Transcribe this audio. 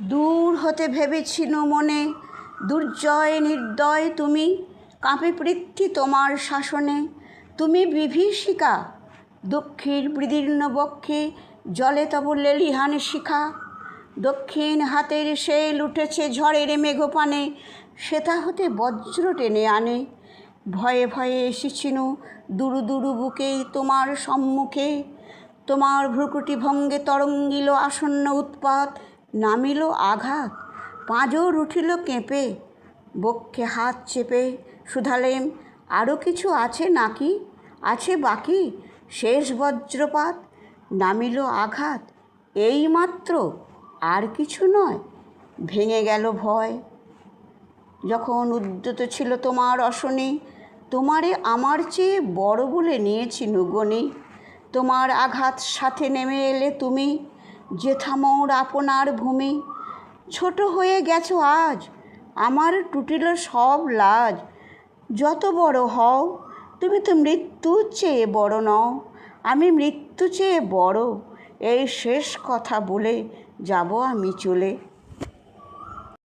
দূর হতে ভেবেছিনু মনে, দুর্জয় নির্দয় তুমি, কাঁপে পৃথ্বী তোমার শাসনে। তুমি বিভীষিকা, দুঃখীর বিদীর্ণ বক্ষে জলে তব লেলিহান শিখা। দক্ষিণ হাতের শেল উঠেছে ঝড়ের মেঘপানে, সেথা হতে বজ্র টেনে আনে। ভয়ে ভয়ে এসেছিনু দুরু দুরু বুকে তোমার সম্মুখে। তোমার ভ্রুকুটি ভঙ্গে তরঙ্গিল আসন্ন উৎপাত, নামিল আঘাত। পাঁজর উঠিল কেঁপে, বক্ষে হাত চেপে শুধালেম, আরও কিছু আছে নাকি, আছে বাকি শেষ বজ্রপাত। নামিল আঘাত, এই মাত্র, আর কিছু নয়। ভেঙে গেল ভয়। যখন উদ্যত ছিল তোমার অশনি, তোমারে আমার চেয়ে বড় বলে নিয়েছি নুগনি। তোমার আঘাত সাথে নেমে এলে তুমি, যেথা মোর আপনার ভূমি। ছোট হয়ে গেছো আজ, আমার টুটিল সব লাজ। যত বড় হও, তুমি তো মৃত্যুর চেয়ে বড় নও। আমি মৃত্যু চেয়ে বড়, এই শেষ কথা বলে যাব আমি চলে।